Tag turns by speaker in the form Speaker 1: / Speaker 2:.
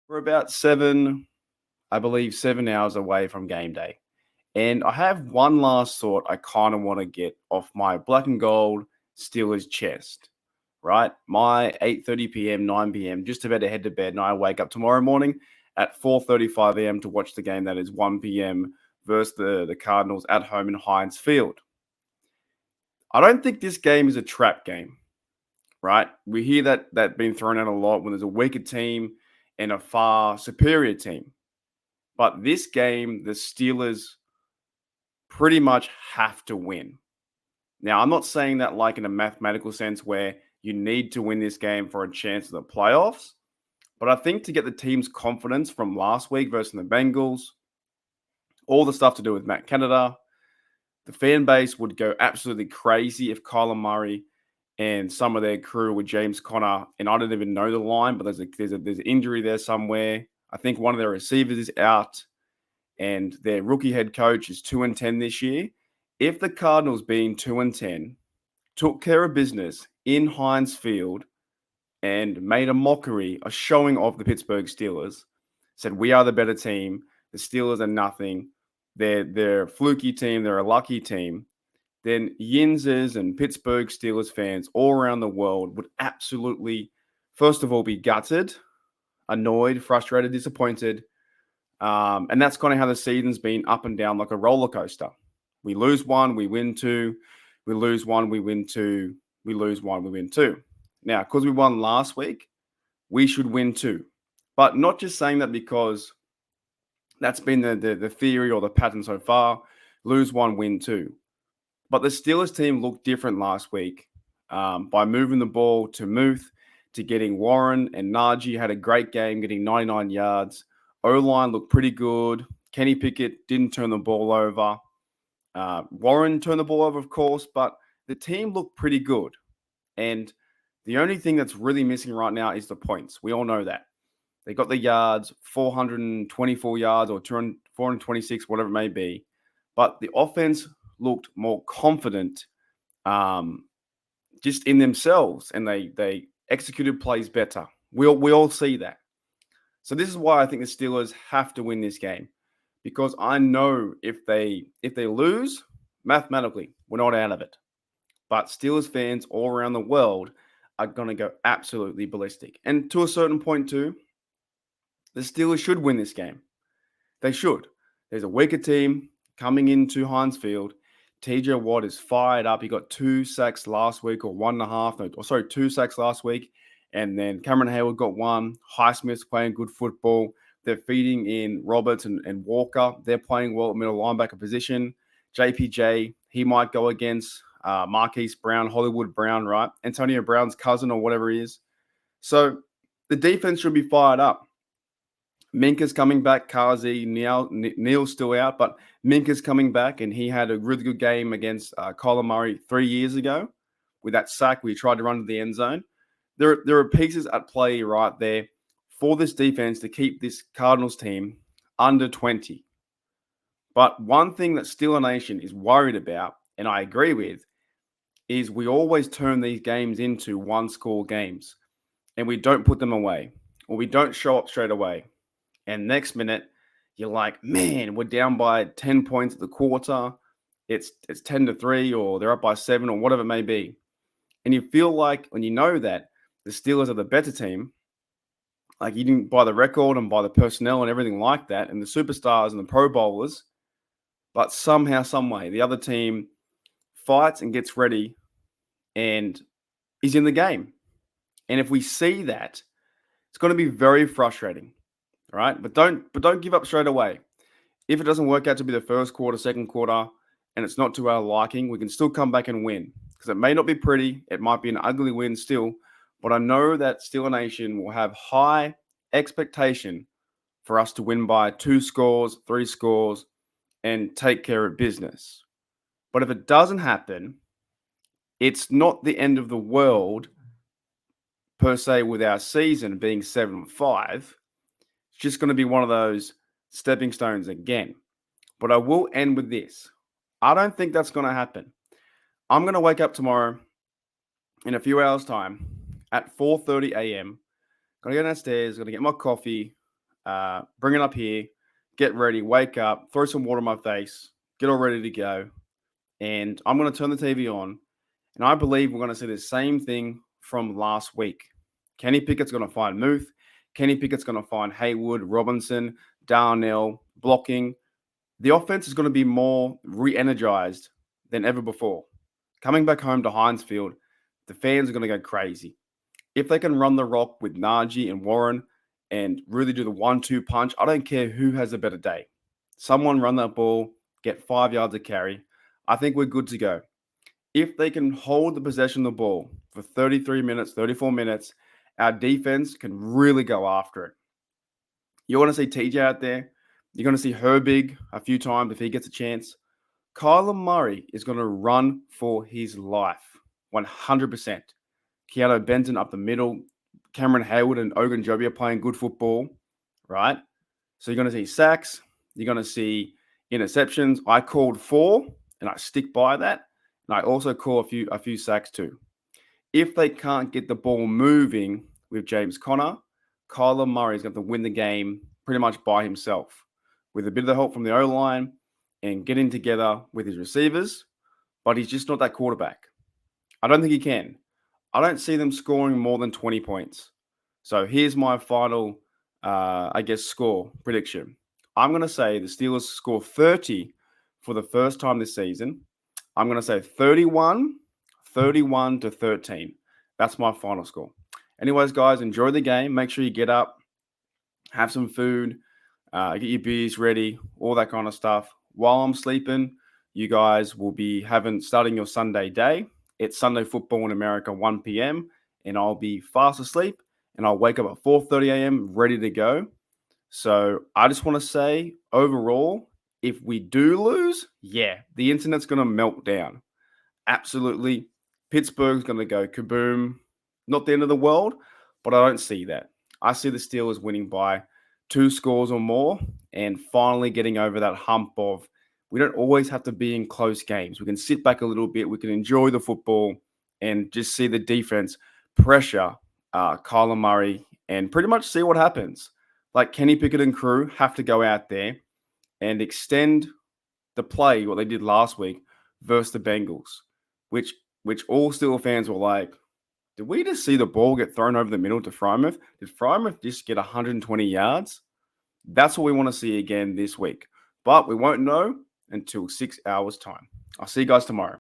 Speaker 1: We're about 7 hours away from game day. And I have one last thought I kind of want to get off my black and gold Steelers chest, right? My 8:30 p.m., 9 p.m., just about to head to bed, and I wake up tomorrow morning at 4:35 a.m. to watch the game that is 1 p.m. versus the Cardinals at home in Heinz Field. I don't think this game is a trap game, right? We hear that being thrown out a lot when there's a weaker team and a far superior team. But this game, the Steelers pretty much have to win. Now, I'm not saying that like in a mathematical sense where you need to win this game for a chance of the playoffs, but I think to get the team's confidence from last week versus the Bengals, all the stuff to do with Matt Canada, the fan base would go absolutely crazy if Kyler Murray and some of their crew with James Conner, and I don't even know the line, but there's an injury there somewhere. I think one of their receivers is out, and their rookie head coach is 2-10 this year. If the Cardinals, being 2-10, took care of business in Heinz Field and made a mockery, a showing of the Pittsburgh Steelers, said we are the better team, the Steelers are nothing, they're a fluky team, they're a lucky team, then Yinzers and Pittsburgh Steelers fans all around the world would absolutely, first of all, be gutted, annoyed, frustrated, disappointed. And that's kind of how the season's been up and down like a roller coaster. We lose one, we win two. We lose one, we win two. We lose one, we win two. Now, because we won last week, we should win two. But not just saying that because that's been the theory or the pattern so far. Lose one, win two. But the Steelers team looked different last week by moving the ball to Muth, to getting Warren and Najee had a great game, getting 99 yards. O-line looked pretty good. Kenny Pickett didn't turn the ball over. Warren turned the ball over, of course, but the team looked pretty good. And the only thing that's really missing right now is the points. We all know that. They got the yards, 424 yards or 426, whatever it may be. But the offense looked more confident just in themselves, and they executed plays better. We all see that. So this is why I think the Steelers have to win this game, because I know if they lose, mathematically, we're not out of it. But Steelers fans all around the world are going to go absolutely ballistic. And to a certain point too, the Steelers should win this game. They should. There's a weaker team coming into Heinz Field. TJ Watt is fired up. He got 2 sacks last week, or 1.5. No, sorry, 2 sacks last week. And then Cameron Hayward got 1. Highsmith's playing good football. They're feeding in Roberts and Walker. They're playing well at middle linebacker position. JPJ, he might go against Marquise Brown, Hollywood Brown, right? Antonio Brown's cousin or whatever he is. So the defense should be fired up. Minka's coming back. Kazi, Neal's still out, but Minka's coming back, and he had a really good game against Kyler Murray 3 years ago with that sack where he tried to run to the end zone. There are pieces at play right there for this defense to keep this Cardinals team under 20. But one thing that Steeler Nation is worried about, and I agree with, is we always turn these games into one-score games, and we don't put them away, or we don't show up straight away. And next minute, you're like, man, we're down by 10 points at the quarter. It's 10-3, or they're up by 7, or whatever it may be. And you feel like, when you know that the Steelers are the better team, like you didn't buy the record and buy the personnel and everything like that, and the superstars and the Pro Bowlers, but somehow, some way, the other team fights and gets ready and is in the game. And if we see that, it's going to be very frustrating. All right, but don't give up straight away. If it doesn't work out to be the first quarter, second quarter, and it's not to our liking, we can still come back and win, because it may not be pretty. It might be an ugly win still, but I know that Steeler Nation will have high expectation for us to win by 2 scores, 3 scores, and take care of business. But if it doesn't happen, it's not the end of the world per se with our season being 7-5. It's just going to be one of those stepping stones again. But I will end with this. I don't think that's going to happen. I'm going to wake up tomorrow in a few hours' time at 4:30 a.m. Going to go downstairs, going to get my coffee, bring it up here, get ready, wake up, throw some water on my face, get all ready to go. And I'm going to turn the TV on. And I believe we're going to see the same thing from last week. Kenny Pickett's going to find Muth. Kenny Pickett's going to find Haywood, Robinson, Darnell, blocking. The offense is going to be more re-energized than ever before. Coming back home to Heinz Field, the fans are going to go crazy. If they can run the rock with Najee and Warren and really do the 1-2 punch, I don't care who has a better day. Someone run that ball, get 5 yards of carry. I think we're good to go. If they can hold the possession of the ball for 33 minutes, 34 minutes, our defense can really go after it. You're going to see TJ out there. You're going to see Herbig a few times if he gets a chance. Kyler Murray is going to run for his life, 100%. Keanu Benton up the middle. Cameron Hayward and Ogunjobi are playing good football, right? So you're going to see sacks. You're going to see interceptions. I called 4, and I stick by that. And I also call a few sacks too. If they can't get the ball moving with James Conner, Kyler Murray is going to win the game pretty much by himself with a bit of the help from the O-line and getting together with his receivers, but he's just not that quarterback. I don't think he can. I don't see them scoring more than 20 points. So here's my final, score prediction. I'm going to say the Steelers score 30 for the first time this season. I'm going to say 31 to 13. That's my final score. Anyways, guys, enjoy the game. Make sure you get up, have some food, get your beers ready, all that kind of stuff. While I'm sleeping, you guys will be starting your Sunday day. It's Sunday football in America, 1 p.m., and I'll be fast asleep, and I'll wake up at 4:30 a.m. ready to go. So I just want to say, overall, if we do lose, the internet's going to melt down. Absolutely. Pittsburgh's going to go kaboom. Not the end of the world, but I don't see that. I see the Steelers winning by 2 scores or more and finally getting over that hump of we don't always have to be in close games. We can sit back a little bit. We can enjoy the football and just see the defense pressure Kyler Murray and pretty much see what happens. Like Kenny Pickett and crew have to go out there and extend the play, what they did last week versus the Bengals, which all Steelers fans were like, did we just see the ball get thrown over the middle to Frymouth? Did Frymouth just get 120 yards? That's what we want to see again this week. But we won't know until 6 hours' time. I'll see you guys tomorrow.